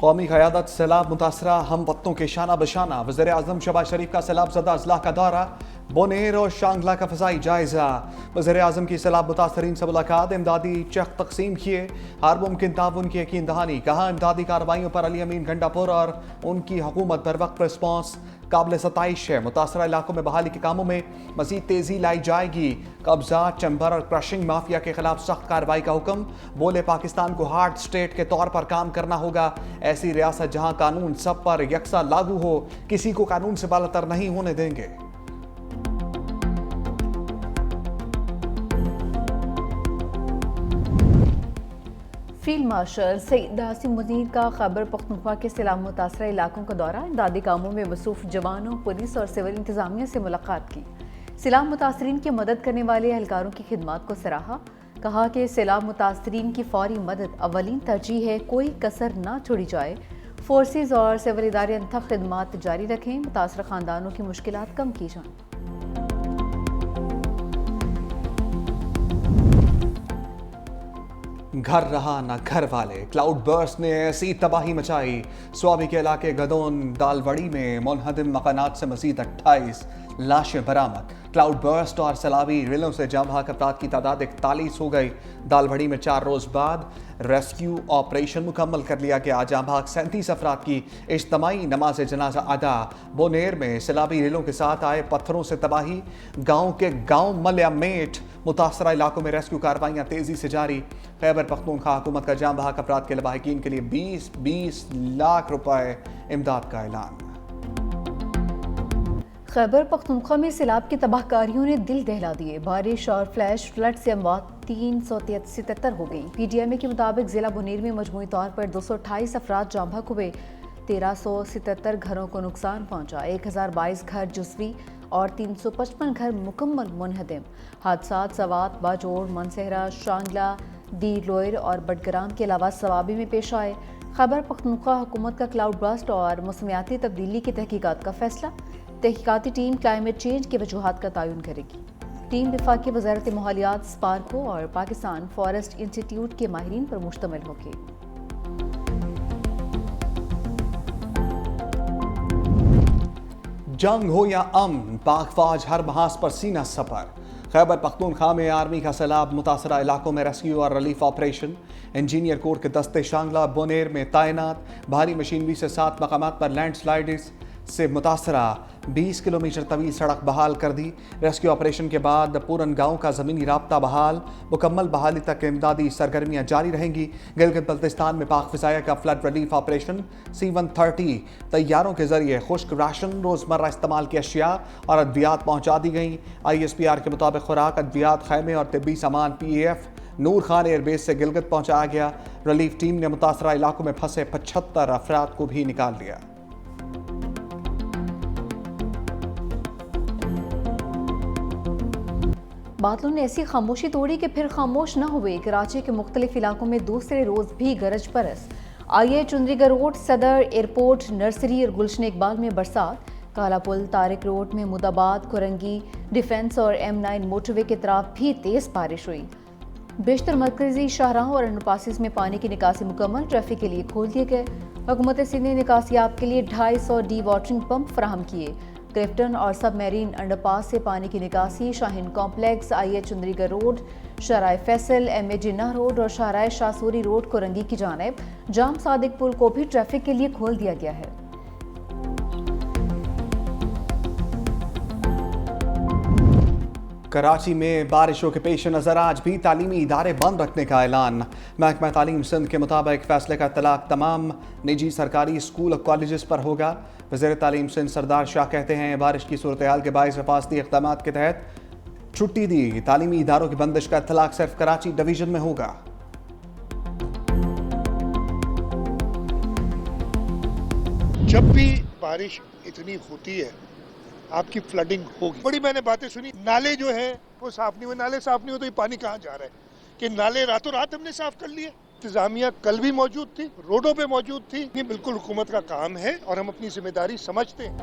قومی قیادت سیلاب متاثرہ ہم وطنوں کے شانہ بشانہ، وزیر اعظم شہباز شریف کا سیلاب زدہ اضلاع کا دورہ، بونیر اور شانگلہ کا فضائی جائزہ۔ وزیر اعظم کی سیلاب متاثرین سے ملاقات، امدادی چیک تقسیم کیے، ہر ممکن تعاون کی یقین دہانی، کہا امدادی کارروائیوں پر علی امین گنڈا پور اور ان کی حکومت پر وقت رسپانس قابل ستائش ہے۔ متاثرہ علاقوں میں بحالی کے کاموں میں مزید تیزی لائی جائے گی۔ قبضہ، چمبر اور کرشنگ مافیا کے خلاف سخت کارروائی کا حکم، بولے پاکستان کو ہارڈ اسٹیٹ کے طور پر کام کرنا ہوگا، ایسی ریاست جہاں قانون سب پر یکساں لاگو ہو، کسی کو قانون سے بالاتر نہیں ہونے دیں گے۔ فیلڈ مارشل سعید عاصم منیر کا خیبر پختونخوا کے سیلاب متاثرہ علاقوں کا دورہ، امدادی کاموں میں مصروف جوانوں، پولیس اور سول انتظامیہ سے ملاقات کی۔ سیلاب متاثرین کی مدد کرنے والے اہلکاروں کی خدمات کو سراہا، کہا کہ سیلاب متاثرین کی فوری مدد اولین ترجیح ہے، کوئی کسر نہ چھوڑی جائے۔ فورسز اور سول ادارے انتھک خدمات جاری رکھیں، متاثرہ خاندانوں کی مشکلات کم کی جائیں۔ گھر رہا نہ گھر والے، کلاؤڈ برسٹ نے ایسی تباہی مچائی۔ سوابی کے علاقے گدون دالوڑی میں منہدم مکانات سے مزید 28 لاشیں برآمد۔ کلاؤڈ برسٹ اور سیلابی ریلوں سے جاں بحق افراد کی تعداد 41 ہو گئی۔ دالوڑی میں 4 روز بعد ریسکیو آپریشن مکمل کر لیا گیا، جاں بحق 37 افراد کی اجتماعی نماز جنازہ ادا۔ بونیر میں سیلابی ریلوں کے ساتھ آئے پتھروں سے تباہی، گاؤں کے گاؤں ملیا میٹ، متاثرہ علاقوں میں ریسکیو کارروائیاں تیزی سے جاری۔ خیبر پختونخوا حکومت کا جاں بحق افراد کے لواحقین کے لیے 20 لاکھ روپے امداد کا اعلان۔ خیبر پختونخوا میں سیلاب کی تباہ کاریوں نے دل دہلا دیے، بارش اور فلیش فلڈ سے اموات 377 ہو گئی۔ پی ڈی ایم اے کے مطابق ضلع بونیر میں مجموعی طور پر 228 افراد جاں بحق ہوئے، 1377 گھروں کو نقصان پہنچا، 1022 گھر جزوی اور 355 گھر مکمل منہدم۔ حادثات سوات، باجوڑ، منسہرہ، شانگلہ، دی لوئر اور بٹگرام کے علاوہ سوابی میں پیش آئے۔ خیبر پختونخوا حکومت کا کلاؤڈ برسٹ اور موسمیاتی تبدیلی کی تحقیقات کا فیصلہ، تحقیقاتی ٹیم کلائمیٹ چینج کی وجوہات کا تعین کرے گی۔ ٹیم وفاقی وزارت ماحولیات، سپارکو اور پاکستان فارسٹ انسٹی ٹیوٹ کے ماہرین پر مشتمل ہوگی۔ جنگ ہو یا امن، پاک فوج ہر محاذ پر سینہ سپر۔ خیبر پختونخوا میں آرمی کا سیلاب متاثرہ علاقوں میں ریسکیو اور ریلیف آپریشن، انجینئر کور کے دستے شانگلہ بونیر میں تعینات، بھاری مشینری سے 7 مقامات پر لینڈ سلائڈز سے متاثرہ 20 کلومیٹر طویل سڑک بحال کر دی۔ ریسکیو آپریشن کے بعد پورن گاؤں کا زمینی رابطہ بحال، مکمل بحالی تک امدادی سرگرمیاں جاری رہیں گی۔ گلگت بلتستان میں پاک فضائیہ کا فلڈ ریلیف آپریشن، C-130 طیاروں کے ذریعے خشک راشن، روزمرہ استعمال کی اشیاء اور ادویات پہنچا دی گئیں۔ ISPR کے مطابق خوراک، ادویات، خیمے اور طبی سامان PAF نور خان ایئر بیس سے گلگت پہنچایا گیا۔ ریلیف ٹیم نے متاثرہ علاقوں میں پھنسے 75 افراد کو بھی نکال لیا۔ بادلوں نے ایسی خاموشی توڑی کہ پھر خاموش نہ ہوئے۔ کراچی کے مختلف علاقوں میں دوسرے روز بھی گرج برس۔ چندری گڑھ روڈ، صدر ایئرپورٹ، نرسری اور گلشن اقبال میں برسات۔ کالا پل، طارق روڈ، محمود آباد، کورنگی، ڈیفنس اور M9 موٹر وے کے طرف بھی تیز بارش ہوئی۔ بیشتر مرکزی شاہراہوں اور انڈر پاسز میں پانی کی نکاسی مکمل، ٹریفک کے لیے کھول دیے گئے۔ حکومت سندھ نے نکاسیاب کے لیے 250 ڈی واٹرنگ پمپ فراہم کیے۔ کلفٹن اور سب میرین انڈر پاس سے پانی کی نکاسی، شاہین کمپلیکس، چندری گڑھ روڈ، شاہراہ فیصل، MA جناح روڈ اور شاہراہ شاہ سوری روڈ کورنگی کی جانب، جام صادق پل کو بھی ٹریفک کے لیے کھول دیا گیا ہے۔ کراچی میں بارشوں کے پیش نظر آج بھی تعلیمی ادارے بند رکھنے کا اعلان۔ محکمہ تعلیم سندھ کے مطابق فیصلے کا اطلاق تمام نجی سرکاری اسکول اور کالجز پر ہوگا۔ وزیر تعلیم سندھ سردار شاہ کہتے ہیں بارش کی صورتحال کے باعث حفاظتی اقدامات کے تحت چھٹی دی، تعلیمی اداروں کی بندش کا اطلاق صرف کراچی ڈویژن میں ہوگا۔ جب بھی بارش اتنی ہوتی ہے آپ کی فلڈنگ ہوگی۔ بڑی میں نے باتیں سنی، نالے جو ہیں وہ صاف نہیں ہوئے، نالے صاف نہیں ہوئے تو یہ پانی کہاں جا رہا ہے کہ نالے راتوں رات ہم نے صاف کر لیے۔ انتظامیہ کل بھی موجود تھی، روڈوں پہ موجود تھی۔ یہ بالکل حکومت کا کام ہے اور ہم اپنی ذمہ داری سمجھتے ہیں۔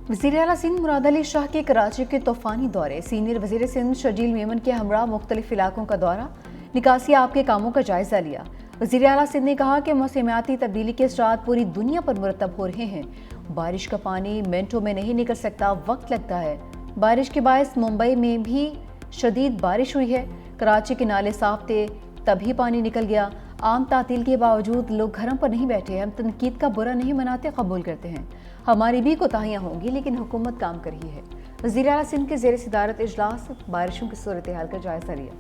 وزیر اعلیٰ سندھ مراد علی شاہ کے کراچی کے طوفانی دورے، سینئر وزیر سندھ شرجیل میمن کے ہمراہ مختلف علاقوں کا دورہ، نکاسی آپ کے کاموں کا جائزہ لیا۔ وزیر اعلیٰ سندھ نے کہا کہ موسمیاتی تبدیلی کے اثرات پوری دنیا پر مرتب ہو رہے ہیں. بارش کا پانی منٹوں میں نہیں نکل سکتا، وقت لگتا ہے. بارش کے باعث ممبئی میں بھی شدید بارش ہوئی ہے. کراچی کے نالے صاف تھے تبھی پانی نکل گیا. عام تعطیل کے باوجود لوگ گھروں پر نہیں بیٹھے. ہم تنقید کا برا نہیں مناتے، قبول کرتے ہیں. ہماری بھی کوتاہیاں ہوں گی لیکن حکومت کام کر رہی ہے. وزیر اعلیٰ سندھ کے زیر صدارت اجلاس بارشوں کی صورتحال کا جائزہ لیا.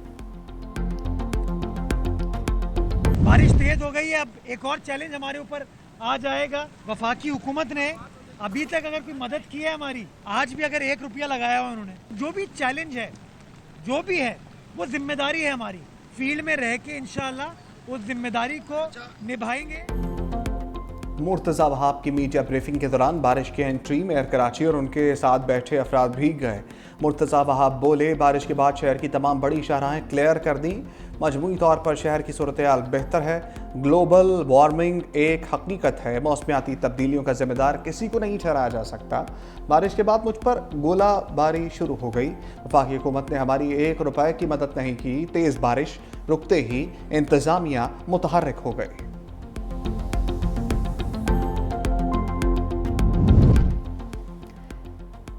بارش تیز ہو گئی ہے، اب ایک اور چیلنج ہمارے اوپر آ جائے گا. وفاقی حکومت نے ابھی تک اگر کوئی مدد کی ہے ہماری، آج بھی اگر 1 روپیہ لگایا ہوا انہوں نے، جو بھی چیلنج ہے جو بھی ہے وہ ذمہ داری ہے ہماری. فیلڈ میں رہ کے انشاءاللہ اس ذمہ داری کو نبھائیں گے. مرتضی وہاب کی میڈیا بریفنگ کے دوران بارش کے انٹری میئر کراچی اور ان کے ساتھ بیٹھے افراد بھیگ گئے. مرتضی وہاب بولے، بارش کے بعد شہر کی تمام بڑی شاہراہیں کلیئر کر دیں. مجموعی طور پر شہر کی صورتحال بہتر ہے. گلوبل وارمنگ ایک حقیقت ہے. موسمیاتی تبدیلیوں کا ذمہ دار کسی کو نہیں ٹھہرایا جا سکتا. بارش کے بعد مجھ پر گولہ باری شروع ہو گئی. وفاقی حکومت نے ہماری 1 روپے کی مدد نہیں کی. تیز بارش رکتے ہی انتظامیہ متحرک ہو گئی.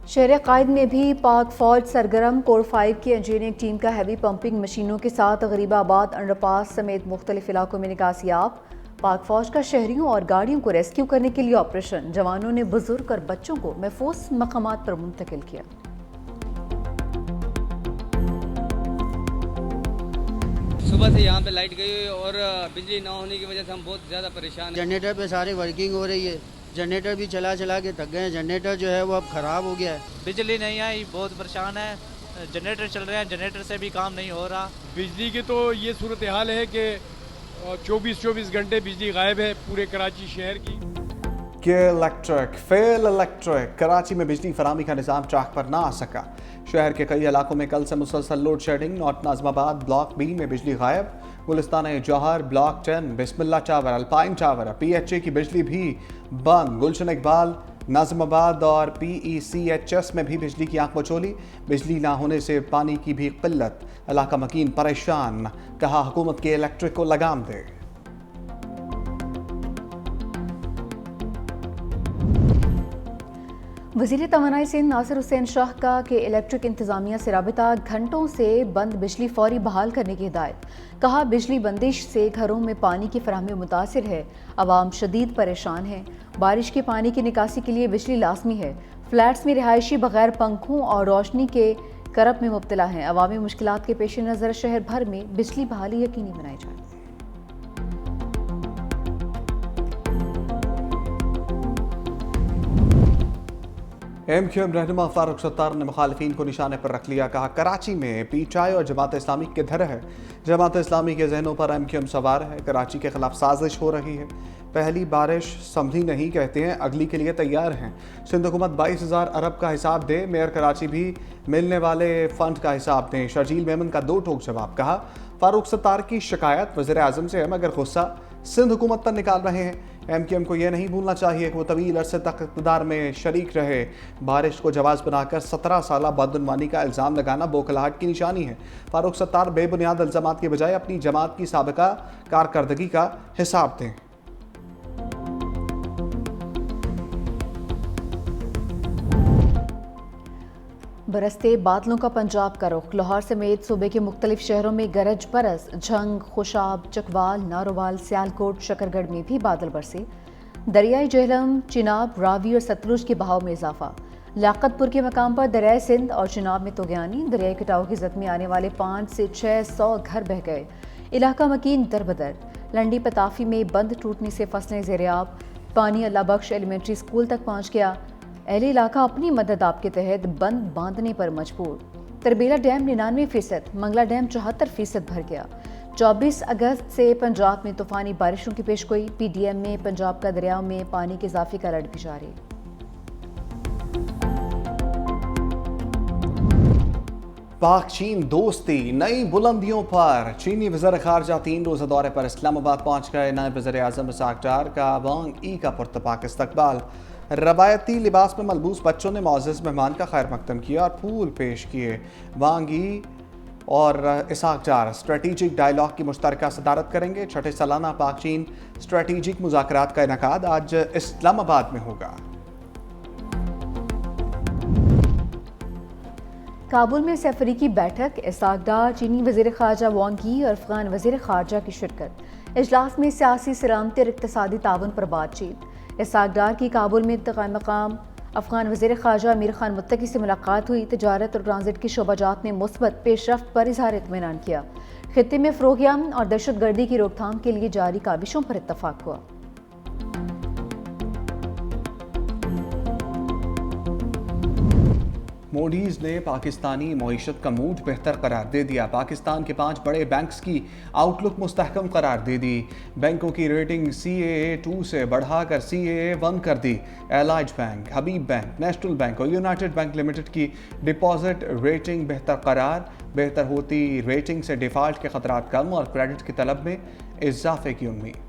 شہر قائد میں بھی پاک فوج سرگرم. کور 5 کی انجینئرنگ ٹیم کا ہیوی پمپنگ مشینوں کے ساتھ غریب آباد انڈر پاس سمیت مختلف علاقوں میں نکاسیاب. پاک فوج کا شہریوں اور گاڑیوں کو ریسکیو کرنے کے لیے آپریشن. جوانوں نے بزرگ اور بچوں کو محفوظ مقامات پر منتقل کیا. صبح سے یہاں پہ لائٹ گئی ہوئی اور بجلی نہ ہونے کی وجہ سے ہم بہت زیادہ پریشان ہیں. جنریٹر پہ ساری ورکنگ ہو رہی ہے. جنریٹر بھی چلا کے تھک گئے ہیں. جنریٹر جو ہے وہ اب خراب ہو گیا ہے. بجلی نہیں آئی، بہت پریشان ہے. جنریٹر چل رہے ہیں، جنریٹر سے بھی کام نہیں ہو رہا. بجلی کی تو یہ صورتحال ہے کہ 24 گھنٹے بجلی غائب ہے پورے کراچی شہر کی. فیل الیکٹرک کراچی میں بجلی فراہمی کا نظام ٹریک پر نہ آ سکا. شہر کے کئی علاقوں میں کل سے مسلسل لوڈ شیڈنگ. نارتھ ناظم آباد بلاک بی میں بجلی غائب. گلستان جوہر block 10 Bismillah tower Alpine tower P H A کی بجلی بھی بند. گلشن اقبال ناظم آباد اور پی ای سی ایچ ایس میں بھی بجلی کی آنکھ مچولی. بجلی نہ ہونے سے پانی کی بھی قلت. علاقہ مکین پریشان. کہا حکومت کے الیکٹرک کو لگام دے. وزیر توانائی سندھ ناصر حسین شاہ کا کہ الیکٹرک انتظامیہ سے رابطہ. گھنٹوں سے بند بجلی فوری بحال کرنے کی ہدایت. کہا بجلی بندش سے گھروں میں پانی کی فراہمی متاثر ہے. عوام شدید پریشان ہے. بارش کے پانی کی نکاسی کے لیے بجلی لازمی ہے. فلیٹس میں رہائشی بغیر پنکھوں اور روشنی کے کرب میں مبتلا ہیں. عوامی مشکلات کے پیش نظر شہر بھر میں بجلی بحالی یقینی بنائی جائے. ایم کیو ایم رہنما فاروق ستار نے مخالفین کو نشانے پر رکھ لیا. کہا کراچی میں پی ٹی آئی اور جماعت اسلامی کدھر ہے. جماعت اسلامی کے ذہنوں پر ایم کیو ایم سوار ہے. کراچی کے خلاف سازش ہو رہی ہے. پہلی بارش سمجھی نہیں کہتے ہیں، اگلی کے لیے تیار ہیں. سندھ حکومت 22,000 ارب کا حساب دے. میئر کراچی بھی ملنے والے فنڈ کا حساب دیں. شرجیل میمن کا 2 ٹوک جواب. کہا فاروق ستار کی شکایت وزیر اعظم سے ہے مگر غصہ سندھ حکومت پر نکال رہے ہیں. ایم کیو ایم کو یہ نہیں بھولنا چاہیے کہ وہ طویل عرصے تک اقتدار میں شریک رہے. بارش کو جواز بنا کر 17 سالہ بدعنوانی کا الزام لگانا بوکھلاہٹ کی نشانی ہے. فاروق ستار بے بنیاد الزامات کے بجائے اپنی جماعت کی سابقہ کارکردگی کا حساب دیں. برستے بادلوں کا پنجاب کا رخ. لاہور سمیت صوبے کے مختلف شہروں میں گرج برس. جھنگ، خوشاب، چکوال، ناروال، سیالکوٹ، شکرگڑھ میں بھی بادل برسے. دریائے جہلم، چناب، راوی اور ستلج کے بہاؤ میں اضافہ. لیاقت پور کے مقام پر دریائے سندھ اور چناب میں طغیانی. دریائے کٹاؤ کی زد میں آنے والے 500 سے 600 گھر بہہ گئے. علاقہ مکین دربدر. لنڈی پتافی میں بند ٹوٹنے سے فصلیں زیراب. پانی اللہ بخش ایلیمنٹری اسکول تک پہنچ گیا. اہل علاقہ اپنی مدد آپ کے تحت بند باندھنے پر مجبور. تربیلا ڈیم 99%، منگلا ڈیم 74% بھر گیا. 24 اگست سے پنجاب میں طوفانی بارشوں کی پیشگوئی. پی ڈی ایم میں پنجاب کا دریاؤں میں پانی کے اضافے کا الرٹ بھی جاری. پاک چین دوستی نئی بلندیوں پر. چینی وزیر خارجہ 3 روزہ دورے پر اسلام آباد پہنچ گئے. نائب وزیر اعظم اسحاق ڈار کا وانگ ای کا پرتپاک استقبال. روایتی لباس میں ملبوس بچوں نے معزز مہمان کا خیر مقدم کیا اور پھول پیش کیے. وانگ ای اور اسحاق ڈار اسٹریٹجک ڈائلاگ کی مشترکہ صدارت کریں گے۔ چھٹے سالانہ پاک چین اسٹریٹجک مذاکرات کا انعقاد آج اسلام آباد میں ہوگا۔ کابل میں سفریقی بیٹھک، اسحاق ڈار، چینی وزیر خارجہ وانگ یی اور افغان وزیر خارجہ کی شرکت۔ اجلاس میں سیاسی، سلامتی اور اقتصادی تعاون پر بات چیت۔ اسحاق ڈار کی کابل میں قائم مقام افغان وزیر خارجہ امیر خان متقی سے ملاقات ہوئی۔ تجارت اور ٹرانزٹ کی شعبہ جات میں مثبت پیش رفت پر اظہار اطمینان کیا۔ خطے میں فروغ امن اور دہشت گردی کی روک تھام کے لیے جاری کاوشوں پر اتفاق ہوا۔ موڈیز نے پاکستانی معیشت کا موڈ بہتر قرار دے دیا۔ پاکستان کے 5 بڑے بینکس کی آؤٹ لک مستحکم قرار دے دی۔ بینکوں کی ریٹنگ CAA2 سے بڑھا کر CAA1 کر دی۔ ایلائج بینک، حبیب بینک، نیشنل بینک اور یونائٹڈ بینک لمیٹڈ کی ڈپازٹ ریٹنگ بہتر قرار۔ بہتر ہوتی ریٹنگ سے ڈیفالٹ کے خطرات کم اور کریڈٹ کی طلب میں اضافے کی امید۔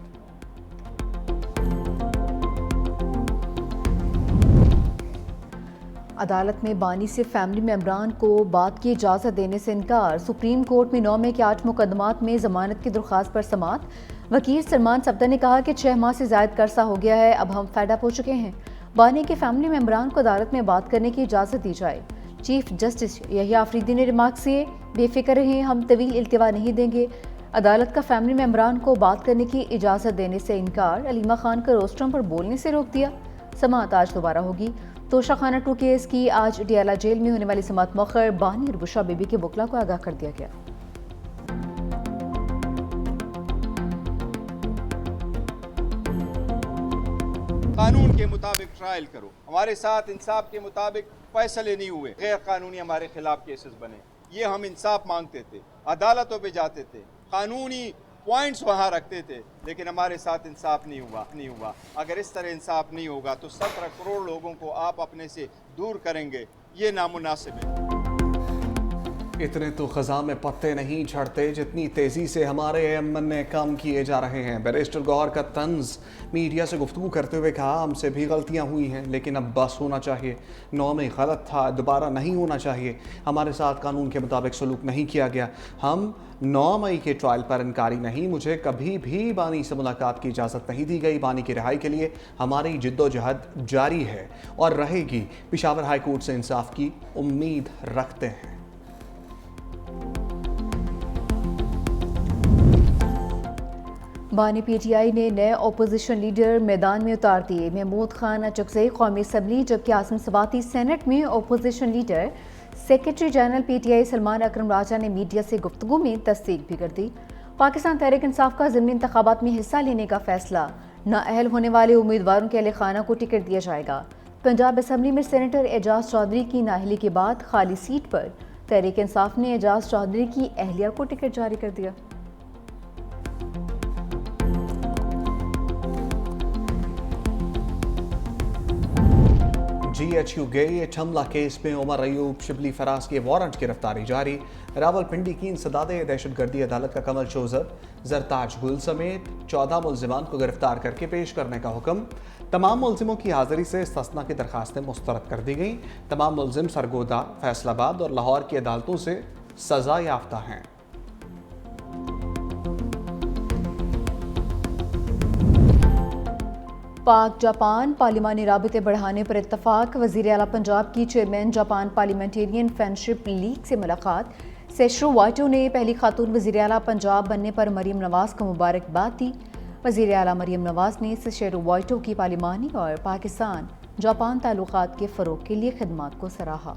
عدالت میں بانی سے فیملی ممبران کو بات کی اجازت دینے سے انکار۔ سپریم کورٹ میں 9 میں کے 8 مقدمات میں ضمانت کی درخواست پر سماعت۔ وکیل سلمان صفدر نے کہا کہ 6 ماہ سے زائد کا عرصہ ہو گیا ہے، اب ہم فیڈ اپ ہو چکے ہیں۔ بانی کے فیملی ممبران کو عدالت میں بات کرنے کی اجازت دی جائے۔ چیف جسٹس یحییٰ آفریدی نے ریمارکس کیے، بے فکر رہیں، ہم طویل التوا نہیں دیں گے۔ عدالت کا فیملی ممبران کو بات کرنے کی اجازت دینے سے انکار۔ علیمہ خان کو روسٹرم پر بولنے سے روک دیا۔ سماعت آج دوبارہ ہوگی۔ توشہ خانہ 2 کیس کی آج ڈیالہ جیل میں ہونے والی سماعت مؤخر۔ بانی اور بشرا بی بی کے وکلاء کو آگاہ کر دیا گیا۔ قانون کے مطابق ٹرائل کرو، ہمارے ساتھ انصاف کے مطابق فیصلے نہیں ہوئے، غیر قانونی ہمارے خلاف کیسز بنے، یہ ہم انصاف مانگتے تھے، عدالتوں پہ جاتے تھے، قانونی پوائنٹس وہاں رکھتے تھے، لیکن ہمارے ساتھ انصاف نہیں ہوا۔ اگر اس طرح انصاف نہیں ہوگا تو 17 کروڑ لوگوں کو آپ اپنے سے دور کریں گے، یہ نامناسب ہے۔ اتنے تو خزاں میں پتے نہیں جھڑتے جتنی تیزی سے ہمارے امن کام کیے جا رہے ہیں۔ بیرسٹر گوہر کا طنز، میڈیا سے گفتگو کرتے ہوئے کہا ہم سے بھی غلطیاں ہوئی ہیں لیکن اب بس ہونا چاہیے۔ 9 میں غلط تھا، دوبارہ نہیں ہونا چاہیے۔ ہمارے ساتھ قانون کے مطابق سلوک نہیں کیا گیا۔ ہم 9 مئی کے ٹرائل پر انکاری نہیں، مجھے کبھی بھی بانی سے ملاقات کی اجازت نہیں دی گئی۔ بانی کی رہائی کے لیے ہماری جد و جہد جاری ہے اور رہے گی۔ پشاور ہائی کورٹ سے انصاف کی امید رکھتے ہیں۔ بانی PTI نے نئے اپوزیشن لیڈر میدان میں اتار دیے۔ محمود خان اچکزئی قومی اسمبلی، جبکہ عاصم سواتی سینٹ میں opposition leader. Secretary general PTI Salman Akram Raja نے میڈیا سے گفتگو میں تصدیق بھی کر دی۔ پاکستان تحریک انصاف کا ضمنی انتخابات میں حصہ لینے کا فیصلہ، نااہل ہونے والے امیدواروں کے اہل خانہ کو ٹکٹ دیا جائے گا۔ پنجاب اسمبلی میں سینیٹر اعجاز چودھری کی نااہلی کے بعد خالی سیٹ پر تحریک انصاف نے اعجاز چودھری کی اہلیہ کو ٹکٹ جاری کر دیا۔ GHU گیٹ حملہ کیس میں عمر ایوب شبلی فراز کی وارنٹ گرفتاری جاری۔ راولپنڈی کی انسداد دہشت گردی عدالت کا کمل چوزر، زرتاج گل سمیت 14 ملزمان کو گرفتار کر کے پیش کرنے کا حکم۔ تمام ملزموں کی حاضری سے استثناء کی درخواستیں مسترد کر دی گئیں۔ تمام ملزم سرگودا، فیصل آباد اور لاہور کی عدالتوں سے سزا یافتہ ہیں۔ پاک جاپان پارلیمانی رابطے بڑھانے پر اتفاق۔ وزیر اعلیٰ پنجاب کی chairman Japan parliamentarian friendship league سے ملاقات۔ سیشرو وائٹو نے پہلی خاتون وزیر اعلیٰ پنجاب بننے پر مریم نواز کو مبارکباد دی۔ وزیر اعلیٰ مریم نواز نے سیشرو وائٹو کی پارلیمانی اور پاکستان جاپان تعلقات کے فروغ کے لیے خدمات کو سراہا۔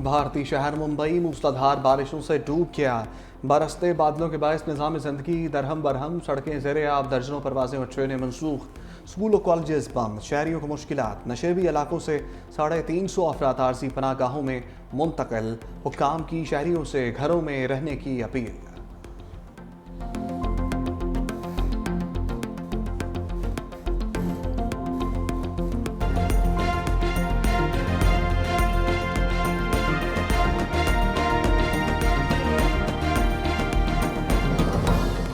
بھارتی شہر ممبئی موسلادھار بارشوں سے ڈوب گیا۔ برستے بادلوں کے باعث نظام زندگی درہم برہم، سڑکیں زیر آب، درجنوں پروازیں اور ٹرینیں منسوخ، اسکول و کالجز بند، شہریوں کو مشکلات۔ نشیبی علاقوں سے 350 افراد عارضی پناہ گاہوں میں منتقل، حکام کی شہریوں سے گھروں میں رہنے کی اپیل۔